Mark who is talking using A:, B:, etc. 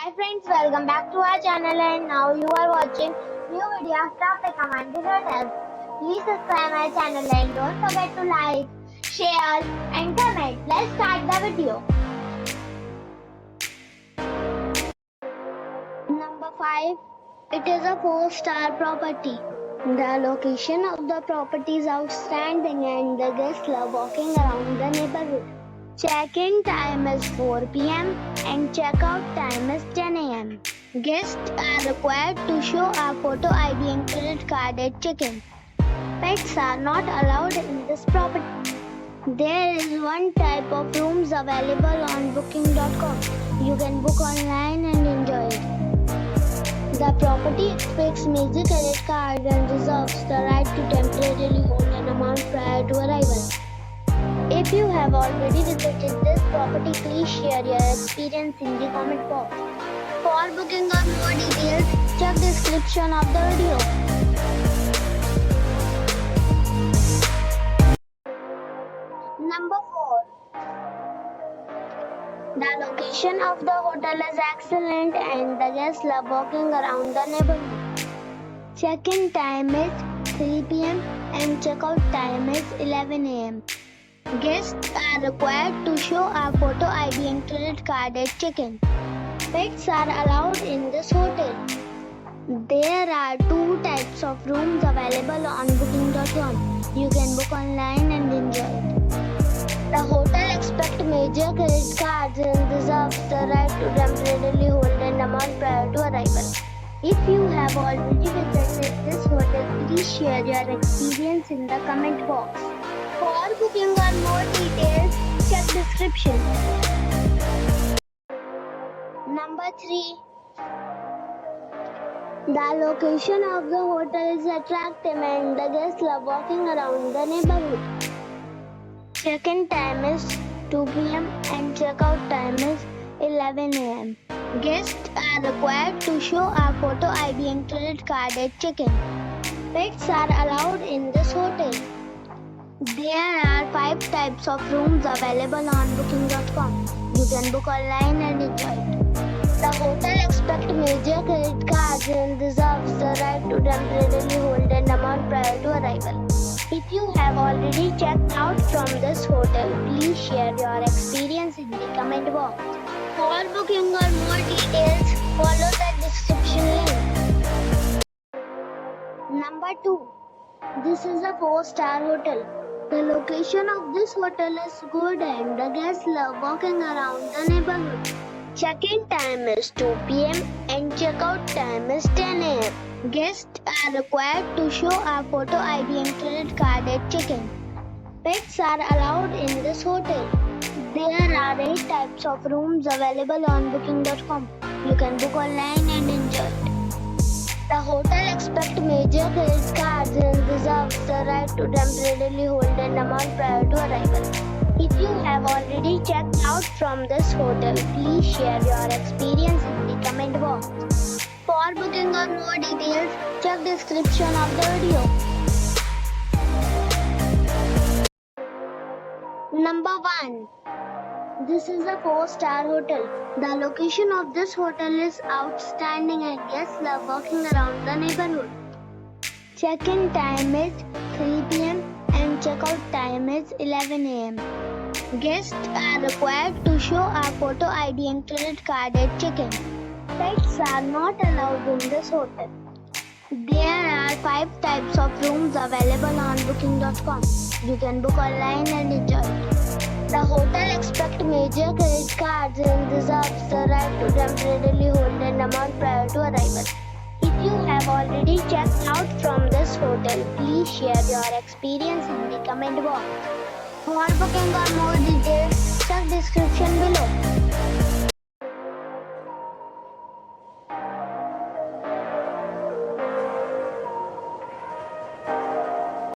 A: Hi friends, welcome back to our channel and now you are watching new video of Topic Command Hotels. Please subscribe my channel and don't forget to like, share and comment. Let's start the video. Number 5. It is a 4-star property. The location of the property is outstanding and the guests love walking around the neighborhood. Check-in time is 4 p.m. and check-out time is 10 a.m. Guests are required to show a photo ID and credit card at check-in. Pets are not allowed in this property. There is one type of rooms available on booking.com. You can book online and enjoy it. The property expects major credit card and reserves the right to temporarily hold an amount prior to arrival. If you have already visited this property, please share your experience in the comment box. For booking or more details, check the description of the video. Number 4. The location of the hotel is excellent and the guests love walking around the neighborhood. Check-in time is 3 p.m. and check-out time is 11 a.m. Guests are required to show a photo ID and credit card at check-in. Pets are allowed in this hotel. There are 2 types of rooms available on booking.com. You can book online and enjoy it. The hotel expects major credit cards and reserves the right to temporarily hold an amount prior to arrival. If you have already visited this hotel, please share your experience in the comment box. For booking or more details, check description. Number 3. The location of the hotel is attractive and the guests love walking around the neighborhood. Check-in time is 2 p.m. and check-out time is 11 a.m. Guests are required to show a photo ID and credit card at check-in. Pets are allowed in this hotel. There are 5 types of rooms available on booking.com. You can book online and enjoy it. The hotel expects major credit cards and reserves the right to temporarily hold an amount prior to arrival. If you have already checked out from this hotel, please share your experience in the comment box. For booking or more details, follow the description link. Number 2. This is a 4-star hotel. The location of this hotel is good and the guests love walking around the neighborhood. Check-in time is 2 p.m. and check-out time is 10 a.m. Guests are required to show a photo ID and credit card at check-in. Pets are allowed in this hotel. There are 8 types of rooms available on booking.com. You can book online and enjoy it. The hotel expects major credit cards and reserves the right to temporarily hold an amount prior to arrival. If you have already checked out from this hotel, please share your experience in the comment box. For booking or more details, check the description of the video. Number 1. This is a 4-star hotel. The location of this hotel is outstanding and guests love walking around the neighborhood. Check-in time is 3 p.m. and check-out time is 11 a.m. Guests are required to show a photo ID and credit card at check-in. Pets are not allowed in this hotel. There are 5 types of rooms available on booking.com. You can book online and enjoy it. The hotel expects major credit cards and reserves the right to temporarily hold an amount prior to arrival. If you have already checked out from this hotel, please share your experience in the comment box. For booking or more details, check description.